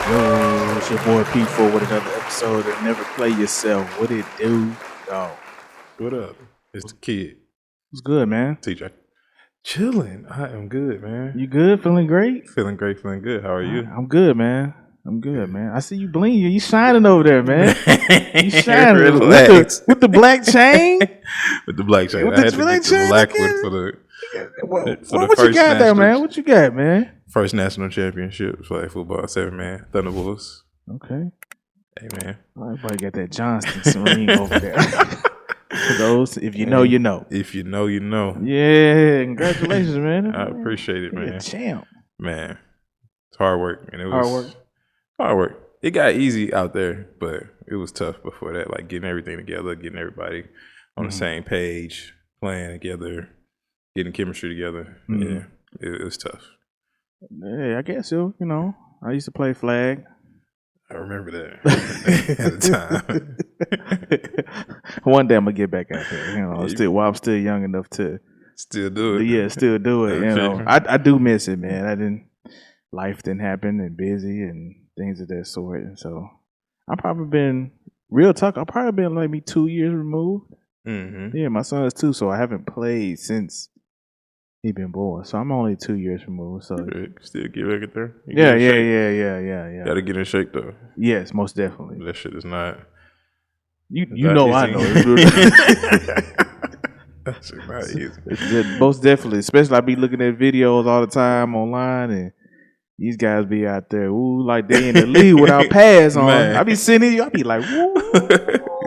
Yo, it's your boy P4 with another episode of Never Play Yourself. What it do, dog? What up? It's the kid, What's good, man? TeeJay. Chilling. I am good, man. You good? Feeling great? Feeling great, feeling good. How are you? I'm good, man. I'm good, man. I see you blinking. You shining over there, man. You shining Relax. with the black chain. With the black chain. With I the had to black get the chain black again? one for the What you got there, man? What you got, man? first national championship flag football 7-man Thunderbolts. Okay. Hey, man. Everybody got that Johnston ring over there. For those, if you know, you know. If you know, you know. Yeah, congratulations, man. I appreciate it, You're man. a champ. Man, it's hard work, and it was Hard work. Hard work. It got easy out there, but it was tough before that. Like getting everything together, getting everybody on the same page, playing together, getting chemistry together. Yeah, it was tough. Yeah, I guess so. You know, I used to play flag. I remember that at the time. One day I'm gonna get back out there. You know, while I'm still young enough to Still do it. yeah, still do it. You know, I do miss it, man. Life didn't happen and busy and things of that sort, and so I've probably been real talk. I've probably been like me 2 years removed. Mm-hmm. Yeah, my son is 2, so I haven't played since he been born. So I'm only 2 years removed. So Still get back at there. yeah. Gotta get in shape though. Yes, most definitely. That shit is not. You know easy. I know. That shit not easy. Most definitely. Especially I be looking at videos all the time online, and these guys be out there, ooh, like they in the league without pads on. Man. I be sitting here, I be like, woo.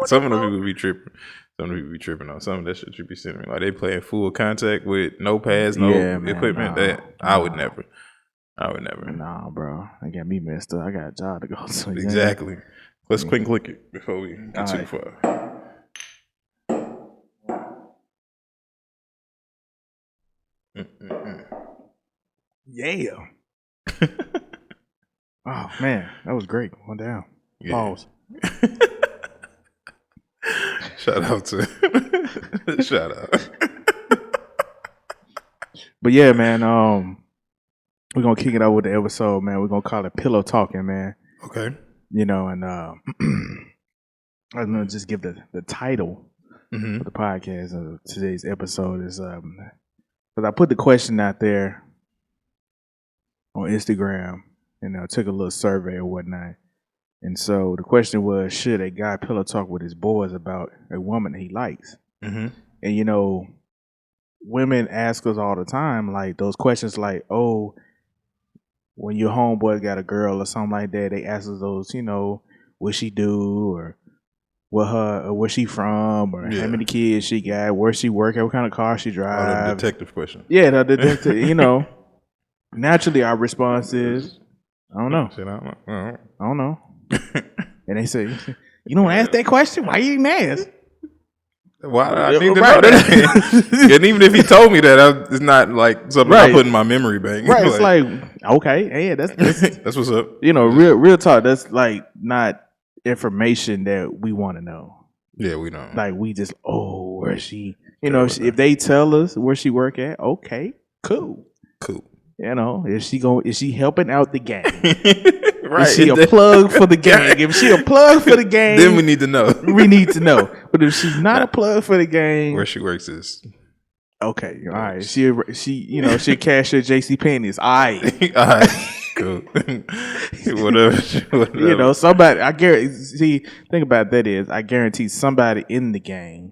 Some of the people be tripping. Some of the people be tripping on some of that shit you be sending me. Like they playing full contact with no pads, no equipment. I would never. Nah, bro. They got me messed up. I got a job to go to. Exactly. Let's click it before we get too far. Yeah. Oh man, that was great. One down. Yeah. Pause. Shout out. But yeah, man. We're gonna kick it out with the episode, man. We're gonna call it Pillow Talking, man. Okay. You know, and I'm gonna just give the title of the podcast of today's episode is because I put the question out there on Instagram, and I took a little survey or whatnot. And so the question was, should a guy pillow talk with his boys about a woman he likes? Mm-hmm. And, you know, women ask us all the time, like those questions like, oh, when your homeboy got a girl or something like that, they ask us those, you know, what she do or where she from or how many kids she got, where she work, what kind of car she drives. All the detective questions. Yeah, the detective, you know. Naturally, our response is, I don't know. I don't know. And they say, you don't ask that question? Why you didn't ask? Why I need to know that? And even if he told me that, it's not like something I put in my memory bank. Right, it's like, okay, yeah, that's that's what's up. You know, real talk. That's like not information that we want to know. Yeah, we don't. Like we just, where she? You know, if they tell us where she work at, okay, cool. You know, is she helping out the gang? Right. Is she a plug for the gang? If she a plug for the gang, then we need to know. We need to know. But if she's not a plug for the gang, where she works is okay. All right. She you know, she cashier JC Penney's. All right. Cool. Whatever. You know, somebody. I guarantee. See, thing about that is, I guarantee somebody in the gang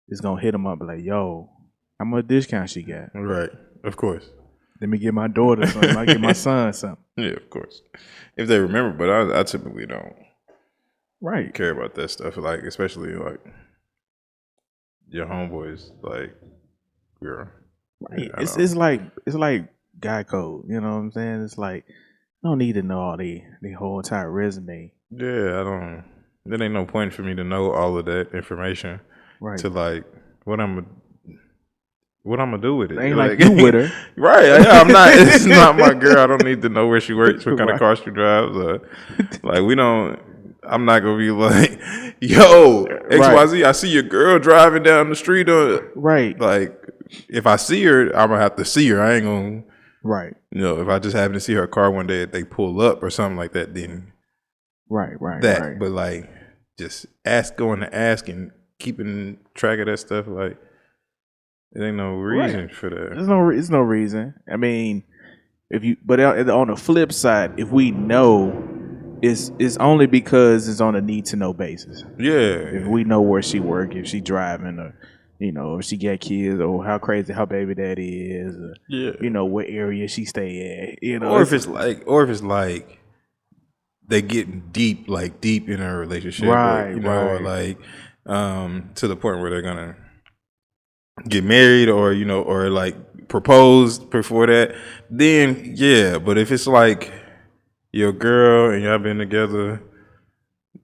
is gonna hit them up like, "Yo, how much discount she got?" Right. Of course. Let me get my daughter something. I get my son something. Yeah, of course. If they remember, but I typically don't care about that stuff. Like, especially like your homeboys, like girl. Right. It's like guy code. You know what I'm saying? It's like I don't need to know all the whole entire resume. Yeah, I don't. There ain't no point for me to know all of that information. Right. To like what I'm gonna do with it? Ain't like you with her, right? Yeah, I'm not. It's not my girl. I don't need to know where she works, what kind of car she drives. Like we don't. I'm not gonna be like, yo, XYZ. I see your girl driving down the street. Right. Like if I see her, I'm gonna have to see her. I ain't gonna Right. You know, if I just happen to see her car one day, if they pull up or something like that, then right. But like, just going to ask and keeping track of that stuff, like, there ain't no reason for that. There's no reason. I mean, but on the flip side, if we know, it's only because it's on a need to know basis. Yeah. If we know where she work, if she driving, or if she got kids, or how crazy her baby daddy is, or, what area she stay at, or if it's like they getting deep in a relationship, right, or like to the point where they're gonna get married, or or like propose before that, then yeah. But if it's like your girl and y'all been together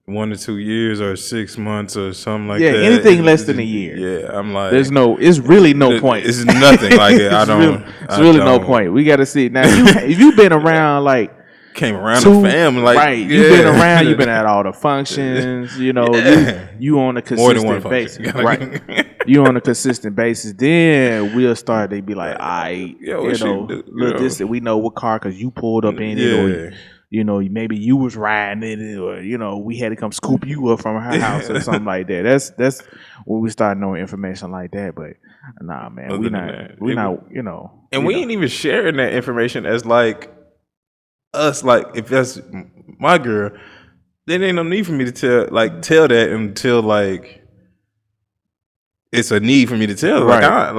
1 to 2 years or 6 months or something like that, anything less than a year, yeah, I'm like, it's really no point. It's nothing like it. It's really no point. We got to see now. If you've been around like. Came around the family, like, right? You've been around. You've been at all the functions. You on a consistent basis, right? You on a consistent basis. Then we'll start. They be like, look, this. We know what car because you pulled up in it, or maybe you was riding in it, or we had to come scoop you up from her house or something like that. That's when we start knowing information like that. But nah, man, we not. And we ain't even sharing that information as like. Us, like, if that's my girl, then ain't no need for me to tell that until like it's a need for me to tell. Right. I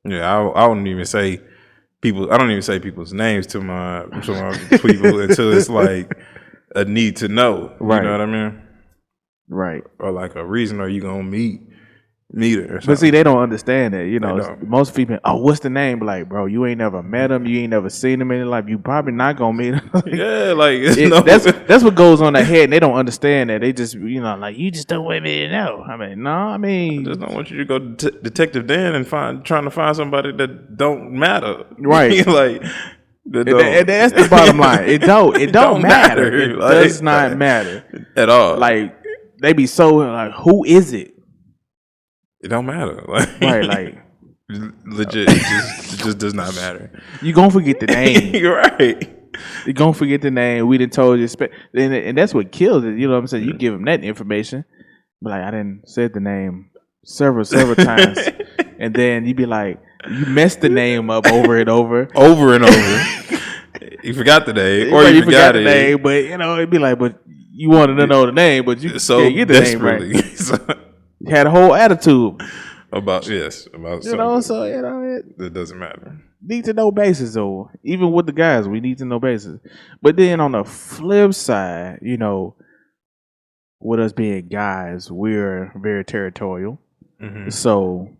don't even say people's names to my people until it's like a need to know. Right. You know what I mean? Right. Or like a reason, are you gonna meet her or something. But see, they don't understand that. Most people, what's the name? Like, bro, you ain't never met him. You ain't never seen him in your life. You probably not gonna meet him. That's what goes on their head. And they don't understand that. They just, like, you just don't want me to know. I mean, no, I just don't want you to go Detective Dan and trying to find somebody that don't matter. Right. Like, and that's the bottom line. It don't matter. It does not matter at all. Like, they be so like, who is it? It don't matter. Right, like legit, it just does not matter. You gonna forget the name. You're right. You gonna forget the name. We done told you, and that's what kills it. You know what I'm saying? You give them that information, but like, I didn't say the name several times, and then you be like, you messed the name up over and over. You forgot the name, or you forgot the name, but it'd be like, but you wanted to know the name, but you can't get the name right. You had a whole attitude about something. So it doesn't matter. Need to know basis, though. Even with the guys, we need to know basis. But then on the flip side, with us being guys, we're very territorial. Mm-hmm. So,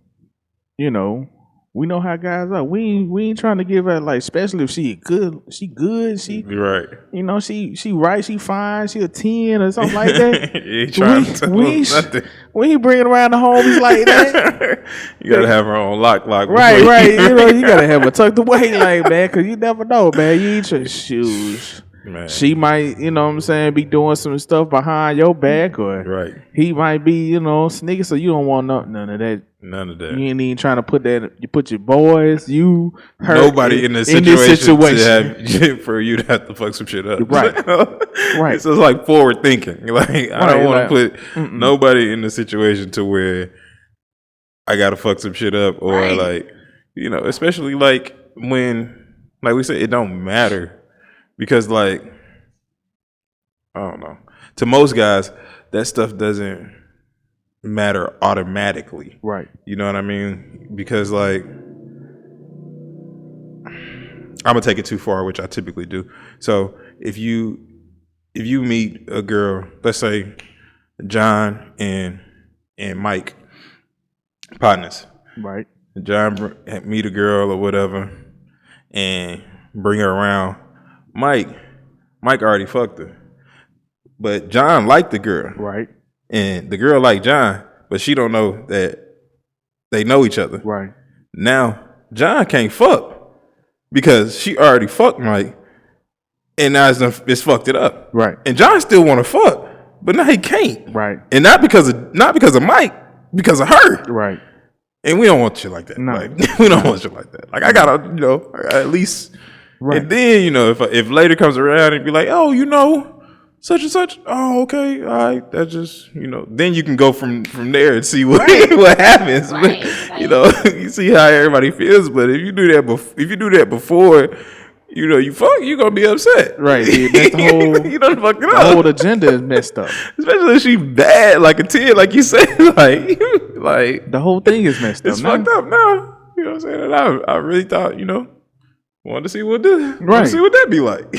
we know how guys are. We ain't trying to give her, like, especially if she good. She right. She right. She fine. She a 10 or something like that. You ain't trying to tell nothing. We ain't bringing around the homies like that. You gotta have her on lock. Right. You gotta have her tucked away, like, man, because you never know, man. You eat your shoes. Man. She might, be doing some stuff behind your back, or he might be, sneaking. So you don't want none of that. None of that. You ain't even trying to put that. You put your boys, her, nobody in this situation for you to have to fuck some shit up. Right. Right. So it's like forward thinking. Like, I don't want to put nobody in the situation to where I gotta fuck some shit up, or especially like when, like we said, it don't matter. Because, like, I don't know. To most guys, that stuff doesn't matter automatically. Right. You know what I mean? Because, like, I'm going to take it too far, which I typically do. So, if you meet a girl, let's say John and Mike, partners. Right. John meet a girl or whatever and bring her around. Mike already fucked her, but John liked the girl, right? And the girl liked John, but she don't know that they know each other, right? Now John can't fuck because she already fucked Mike, and now it's fucked it up, right? And John still want to fuck, but now he can't, right? And not because of Mike, because of her, right? And we don't want shit like that. No. Like we don't want shit like that. Like I gotta, at least. Right. And then if later comes around and be like, oh, such and such. Oh, okay, all right. That just then you can go from there and see what what happens. Right. But, you see how everybody feels. But if you do that before. You gonna be upset, right? Yeah, that's the whole. You done fucked it up. The whole agenda is messed up. Especially if she bad, like a 10, like you said, like the whole thing is messed up. It's fucked up now. You know what I'm saying? And I really thought, wanted to see what that be like.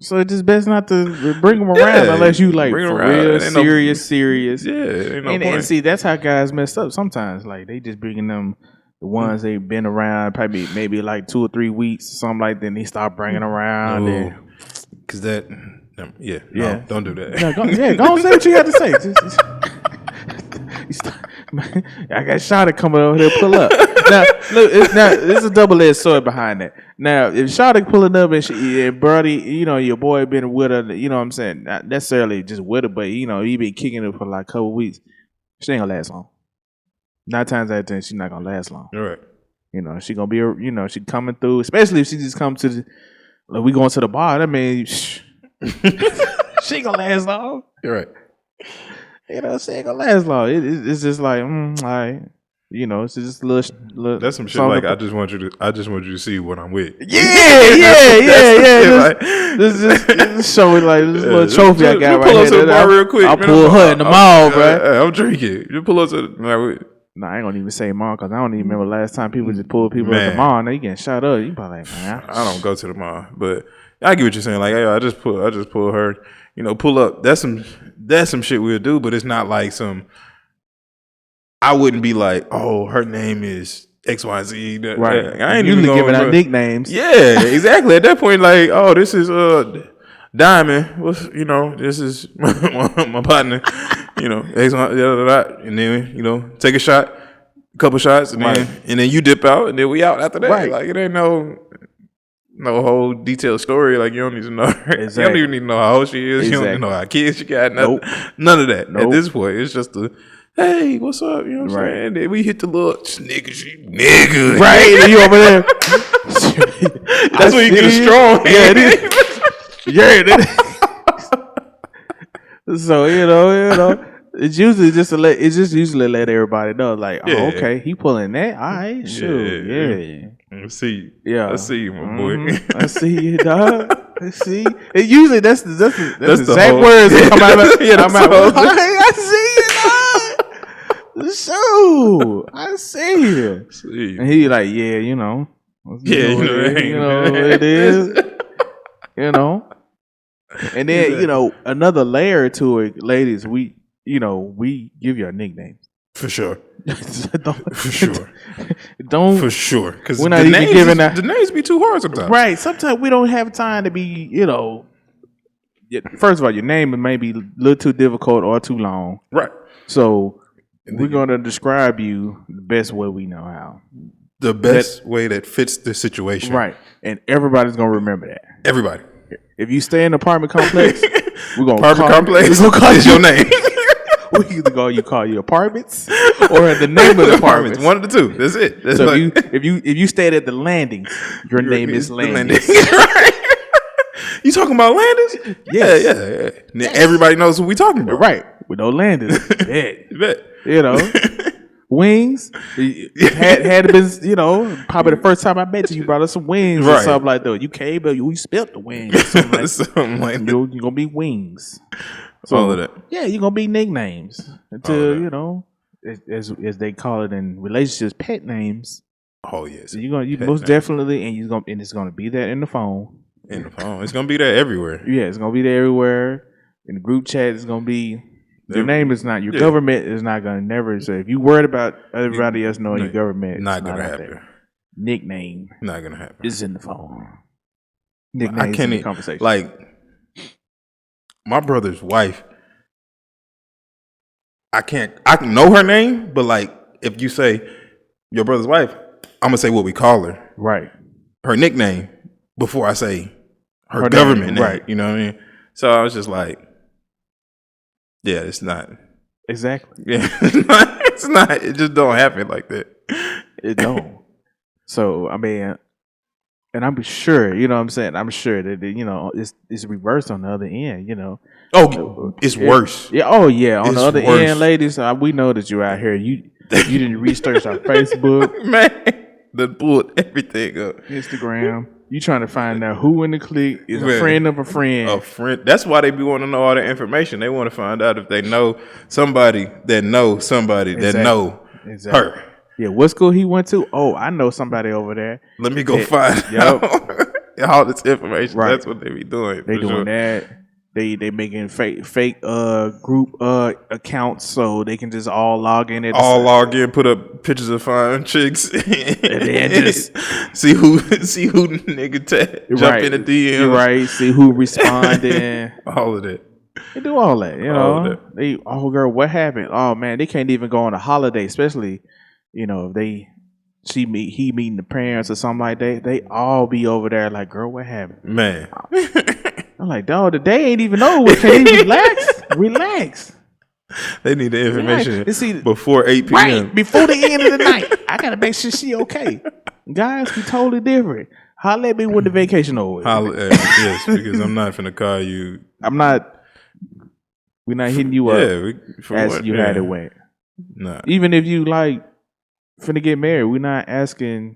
So it's just best not to bring them around unless you like for real serious. Yeah, ain't no point. And see, that's how guys mess up sometimes. Like they just bringing them. The ones they've been around probably maybe like 2 or 3 weeks, something like that. Then they start bringing around. Because no, don't do that. No, go on say what you got to say. I got Shawty coming over here, pull up. Now, look, there's a double-edged sword behind that. Now, if Shawty pulling up and Brody, your boy been with her, you know what I'm saying? Not necessarily just with her, but, he been kicking her for like a couple weeks. She ain't gonna last long. 9 times out of 10, she's not gonna last long. All right. She gonna be, she coming through. Especially if she just come to we going to the bar. I mean, she ain't gonna last long. You're right. She ain't gonna last long. It's just like, all right. It's just a little. That's some shit. Like I just want you to see what I'm with. Yeah. Just show it like this little trophy I got right here. Pull up to the bar real quick. I'll pull her in the mall, bro. I'm drinking. You pull up to the. No, I ain't gonna even say mall because I don't even remember last time people just pulled people at the mall. Now you getting shot up. You probably like, man. I don't go to the mall, but I get what you're saying. Like, hey, I just pull her. Pull up. That's some shit we'll do, but it's not like some. I wouldn't be like, oh, her name is XYZ. Right. I ain't usually even giving out nicknames. Yeah, exactly. At that point, like, oh, this is Diamond. This is my partner. And then take a shot, a couple shots, and then you dip out, and then we out after that. Right. Like it ain't no whole detailed story. Like you don't need to know her. Exactly. You don't even need to know how old she is. Exactly. You don't need to know how kids she got. None of that. At this point, it's just hey, what's up? You know what I'm saying? And then we hit the little nigga. Right, and you over there. That's when you get a strong. Yeah, it is. Yeah, it is. So it's usually just usually let everybody know, like, oh, okay, he pulling that. All right, sure, yeah. I see. Yeah, I see you, my boy. I see you, dog. I see. And usually that's the exact words that come out. I see you, dog. So I see you. And he like, yeah, it is. And then, another layer to it, ladies, we give you our nicknames. For sure. For sure. Because we're not even giving the names be too hard sometimes. Right. Sometimes we don't have time to be, first of all, your name may be a little too difficult or too long. Right. So we're going to describe you the best way we know how. The best way that fits the situation. Right. And everybody's going to remember that. Everybody. If you stay in an apartment complex, we're going to call your name. We either call you apartments or the name of the apartments. One of the two. That's it. That's so if you stayed at the Landings, your name is Landings. You talking about Landings? Yeah. Yes. Everybody knows who we talking about. Right. With no Landings. Bet. Wings. Had been, probably the first time I met you brought us some wings or something like that. You came, but you spilled the wings. Or something like that. You're going to be Wings. So, all of that. Yeah, you're going to be nicknames until, as they call it in relationships, pet names. Oh, yes. So you most definitely, and it's going to be there in the phone. It's going to be there everywhere. Yeah, it's going to be there everywhere. In the group chat, it's going to be. Your name is not, your government is not going to never say, if you worried about everybody else knowing your government, not going to happen. Nickname. Not going to happen. It's in the phone. Nicknames in the conversation. Like, my brother's wife, I can know her name, but like, if you say your brother's wife, I'm going to say what we call her. Right. Her nickname before I say her government name. Right. You know what I mean? So I was just like, yeah, it's not. Exactly. Yeah. It's not. It just don't happen like that. It don't. So I mean, and I'm sure, you know what I'm saying? I'm sure that, you know, it's reversed on the other end, you know. Oh, it's worse. Yeah. Oh, yeah. On It's the other worse. end, ladies, we know that you're out here. You didn't research our Facebook, Man, they pulled everything up. Instagram. You trying to find out who in the clique is a friend of a friend. A friend. That's why they be wanting to know all the information. They want to find out if they know somebody that know somebody that know her. Yeah, what school he went to? Oh, I know somebody over there. Let me go find out all this information. Right. That's what they be doing. They doing that. They making fake group accounts so they can just all log in. Log in, put up pictures of fine chicks, and then just see who nigga jump in the DM. Right, see who responding. All of that. They do all that, you know. Girl, what happened? Oh man, they can't even go on a holiday, especially. You know, he meeting the parents or something like that, they all be over there like, girl, what happened? Man. I'm like, dog, the day ain't even over. Can you relax? They need the information before 8 p.m. Right, before the end of the night. I gotta make sure she okay. Guys, we totally different. Holla at me when the vacation over. Yes, because I'm not finna call you. We're not hitting you up as you had it went. Nah. Even if you like finna get married, we're not asking.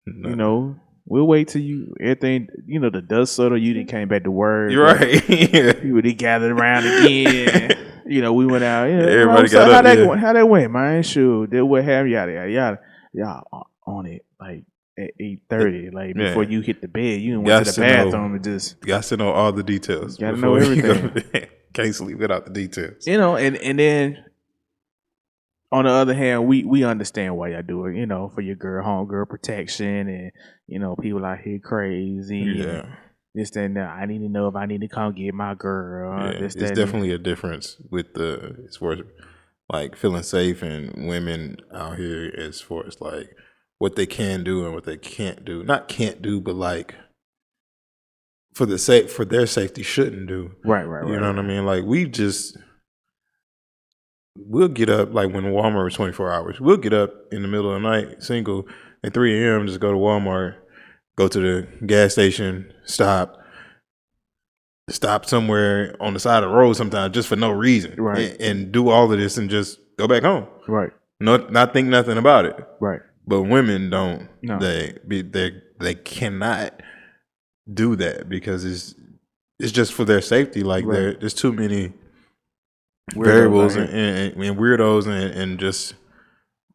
No. You know, we'll wait till everything. You know, the dust settled. You didn't came back to work. You're right. People they gathered around again. You know, we went out. Yeah, everybody got up. How that went, man? Sure, did what happened? Yada. Y'all on it like at 8:30, like before you hit the bed. You went to the bathroom and just got to know all the details. Got to know everything. Can't sleep without the details. You know, and then. On the other hand, we understand why y'all do it, you know, for your homegirl protection, and you know, people out here crazy. Yeah. This and that. I need to know if I need to come get my girl. Yeah, it's definitely a difference with as far as like feeling safe and women out here as far as like what they can do and what they can't do. Not can't do, but like for their safety shouldn't do. Right. You know what I mean? Like we'll get up, like when Walmart was 24 hours, we'll get up in the middle of the night, single, at 3 a.m., just go to Walmart, go to the gas station, stop somewhere on the side of the road sometimes just for no reason. Right. And do all of this and just go back home. Right. Not think nothing about it. Right. But women don't. No. They cannot do that because it's just for their safety. Like there's too many variables and weirdos and just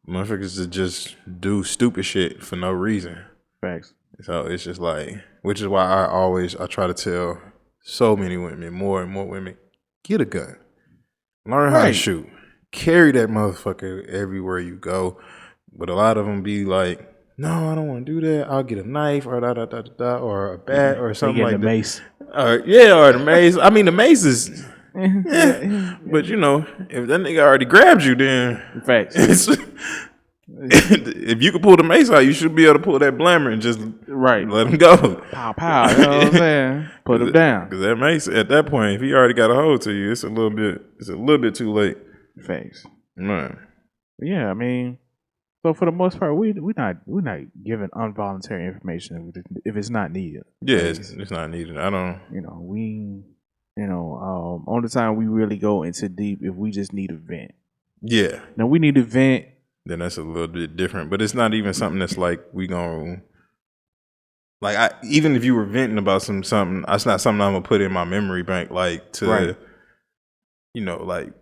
motherfuckers to just do stupid shit for no reason. Facts. So it's just like, which is why I try to tell so many women, more and more women, get a gun, learn how to shoot, carry that motherfucker everywhere you go. But a lot of them be like, no, I don't want to do that. I'll get a knife or or a bat or something like that. Mace. Or the mace. I mean, the mace is. But you know, if that nigga already grabbed you, then facts. If you can pull the mace out, you should be able to pull that blammer and just let him go. Pow. You know what I'm saying? Put him down. Because that mace, at that point, if he already got a hold to you, it's a little bit too late. Facts. Man. Yeah, I mean, so for the most part, we're not giving involuntary information if it's not needed. Yeah, it's not needed. I don't. Only time we really go into deep if we just need a vent. Yeah. Now we need a vent. Then that's a little bit different. But it's not even something that's like we gonna like. Even if you were venting about something, that's not something I'm gonna put in my memory bank like to, like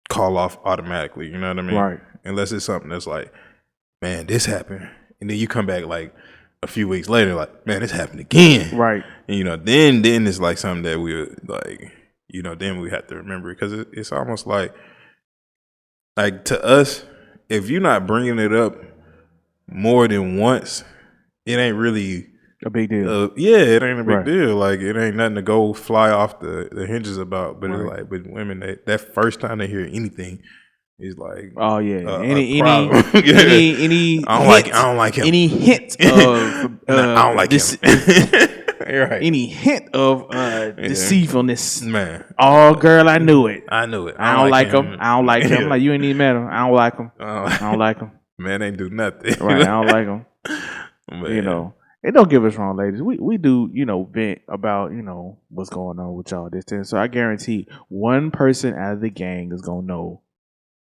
call off automatically. You know what I mean? Right. Unless it's something that's like, man, this happened, and then you come back like a few weeks later, like, man, this happened again. Right. And then it's like something that we like, then we have to remember because it's almost like to us, if you're not bringing it up more than once, it ain't really a big deal. It ain't a big deal. Like it ain't nothing to go fly off the hinges about. But it's like with women, that first time they hear anything. He's like, oh yeah, any I don't like him. Any hint of I don't like this, him. any hint of deceitfulness, man. Oh, girl, I knew it. I knew it. I don't like him. I don't like him. I'm like, you ain't even met him. I don't like him. I don't like him. Man ain't do nothing. Right, I don't like him. Man. You know, and don't get us wrong, ladies. We do, vent about, what's going on with y'all this time. So I guarantee one person out of the gang is gonna know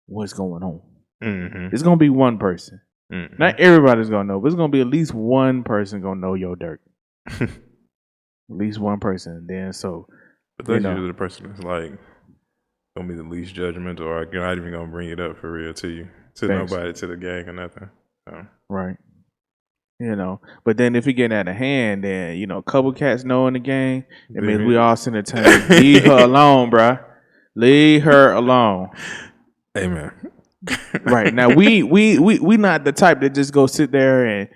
what's going on. Mm-hmm. It's gonna be one person. Mm-hmm. Not everybody's gonna know, but it's gonna be at least one person gonna know your dirt. At least one person. Then but that's usually the person that's like gonna be the least judgmental, or not even gonna bring it up for real to you, to nobody, to the gang or nothing. So. Right. But then if you get out of hand, then a couple cats know in the gang. It means we all send a team. Leave her alone, bruh. Leave her alone. Amen. Right now, we not the type that just go sit there and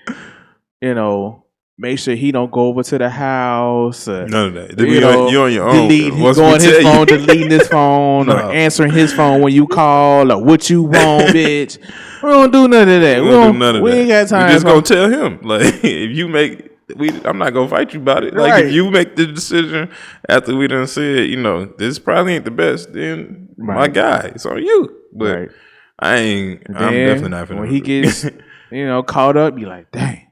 make sure he don't go over to the house. None of that. You on your own. Deleting his phone, or answering his phone when you call, or what you want, bitch. We don't do none of that. We ain't got time. We just gonna tell him, like, if you make, I'm not gonna fight you about it. Like, if you make the decision after we done said, this probably ain't the best, then my guy, it's on you. But I'm definitely not finna. When he gets, caught up, you like, dang.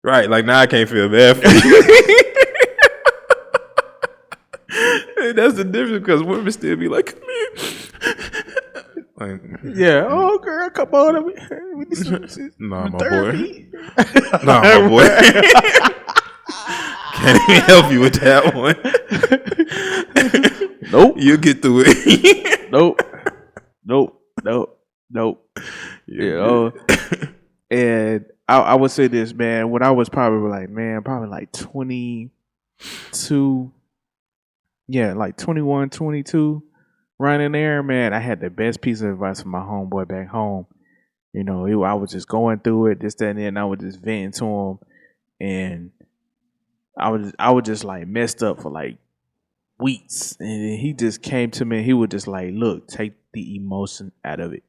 Right, like now I can't feel bad for you. That's the difference, because women still be like, come here. Like, oh girl, come on. We need nah, my boy. Nah, my boy. Can't even help you with that one. Nope. You'll get through it. Nope. And I would say this, man, when I was probably like 22, like 21, 22, running there, man, I had the best piece of advice from my homeboy back home. I was just going through it, this, that, and then, and I was just venting to him, and I was just like messed up for like weeks, and he just came to me and he was just like, look, take the emotion out of it.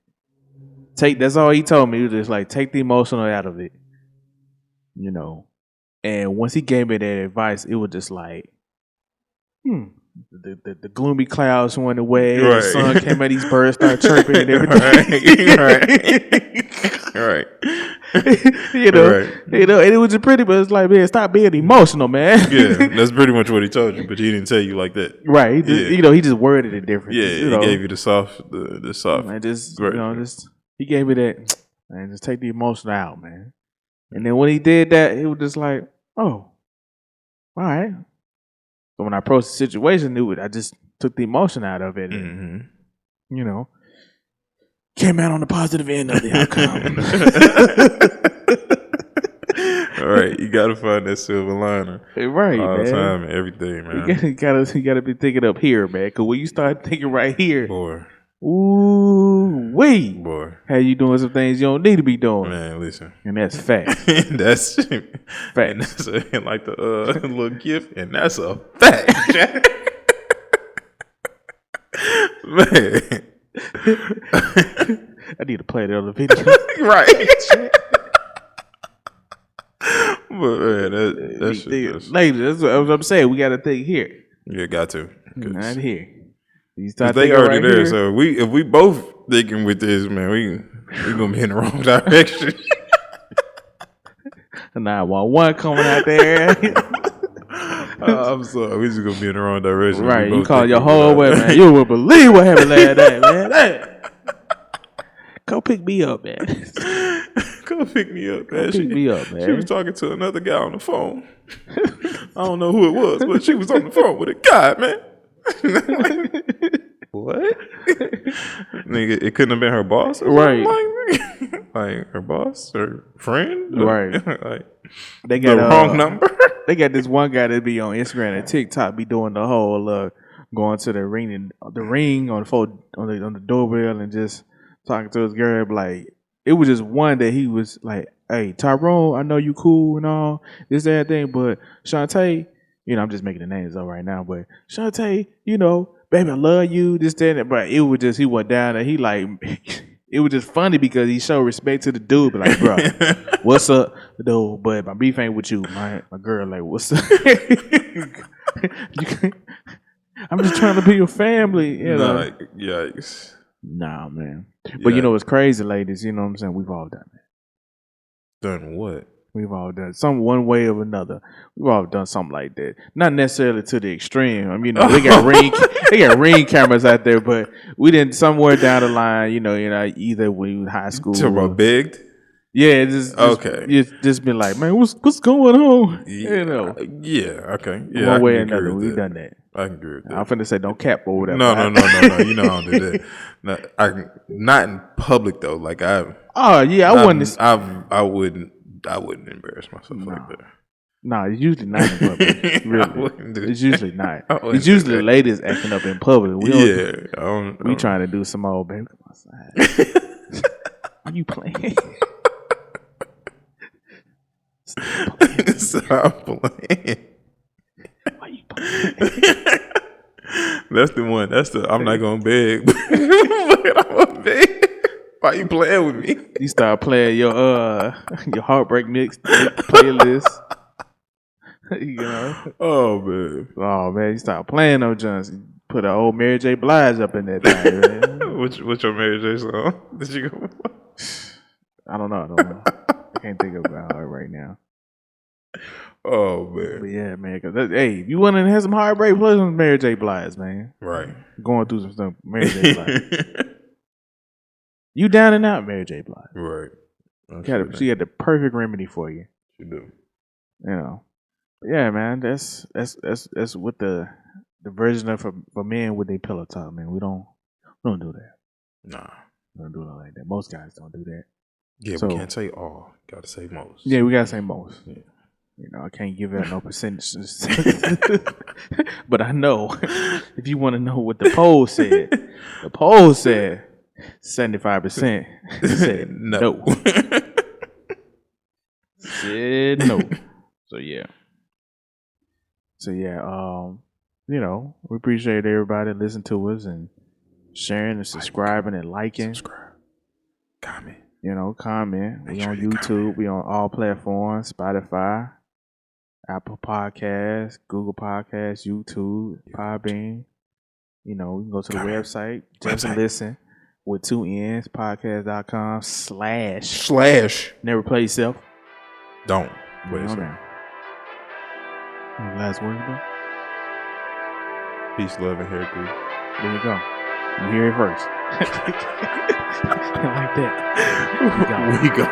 That's all he told me. He was just like, take the emotional out of it. And once he gave me that advice, it was just like, the gloomy clouds went away. Right. The sun came out, these birds started chirping and everything. Right. And it was just pretty, but it's like, man, stop being emotional, man. Yeah, that's pretty much what he told you, but he didn't tell you like that. Right. He just, he just worded it different. Yeah, he gave you the soft. And just, he gave me that, man, just take the emotion out, man. And then when he did that, it was just like, oh, all right. So when I approached the situation, I just took the emotion out of it. And, came out on the positive end of the outcome. All right, you gotta find that silver liner, right? All man. the time and everything, man. You gotta be thinking up here, man. Because when you start thinking right here, boy, ooh wee, boy, how you doing some things you don't need to be doing, man. Listen, and that's fact. That's fact. And that's like the little gift, and that's a fact, man. I need to play the other video. Right. But man, that's ladies, that's what I'm saying. We got to think here. Yeah, got to. Not here. They already there. Here. So if we both thinking with this, man, we gonna be in the wrong direction. 911 coming out there. I'm sorry, we just gonna be in the wrong direction. Right, you call your whole way, man. You wouldn't believe what happened last night, man. Hey. Come pick me up, man. Come pick me up, man. Pick me up, man. She was talking to another guy on the phone. I don't know who it was, but she was on the phone with a guy, man. What? Nigga, it couldn't have been her boss, right? Like her boss, her friend, right? Like they got the wrong number. They got this one guy that be on Instagram and TikTok, be doing the whole going to the ring on the doorbell and just talking to his girl. Like it was just one that he was like, "Hey, Tyrone, I know you cool and all this that thing, but Shantae, I'm just making the names up right now, but Shantae, baby, I love you, this, that, and that." But it was just, he went down and he like, it was just funny because he showed respect to the dude, but like, bro, what's up, dude? But my beef ain't with you, my girl. Like, what's up? I'm just trying to be your family, you know. Yikes. Nah, man. But you know what's crazy, ladies? You know what I'm saying? We've all done it. Done what? We've all done some one way or another. We've all done something like that. Not necessarily to the extreme. I mean, you know, they got ring cameras out there, but we didn't somewhere down the line. You know, either we was high school. Talking about begged? Yeah, just been like, man, what's going on? You know. Yeah. Okay. Yeah. One way or another, we've done that. I can agree with that. I'm finna say don't cap or whatever. No. You know I don't do that. Not in public though. Like I wouldn't embarrass myself like that. No, it's usually not in public. Really. It's usually not. It's usually the ladies acting up in public. We trying to do some old baby. Come outside. Are you playing? Stop playing. Why you playing? That's the one. That's the I'm not gonna beg. But I'm gonna beg. Why you playing with me? You start playing your heartbreak mix playlist. You know. Oh man. You start playing those Jones. Put an old Mary J. Blige up in that thing, man. What's your Mary J. song? Did you go? I don't know. I can't think about it right now. Oh man. But yeah, man. Hey, if you want to have some heartbreak, play some Mary J. Blige, man. Right. Going through some stuff, Mary J. Blige. You down and out, Mary J. Blige. Right. She had the perfect remedy for you. She do. You know. But yeah, man. That's what the version of for men with their pillow talk, man. We don't do that. Nah. We don't do it like that. Most guys don't do that. Yeah, we can't say all. Gotta say most. Yeah, we gotta say most. Yeah. You know, I can't give out no percentages. But I know if you want to know what the poll said, 75% said no. Said no. So yeah. You know, we appreciate everybody listening to us and sharing and subscribing and liking. Subscribe. Comment. You know, comment. We on YouTube. We on all platforms. Spotify, Apple Podcasts, Google Podcasts, YouTube, Podbean. You know, you can go to the website. Just listen with 2 N's, podcast.com/ Never Play Yourself. Don't. Play yourself. Last words, bro? Peace, love, and hair grease. There you go. You hear it first. Like that. We go.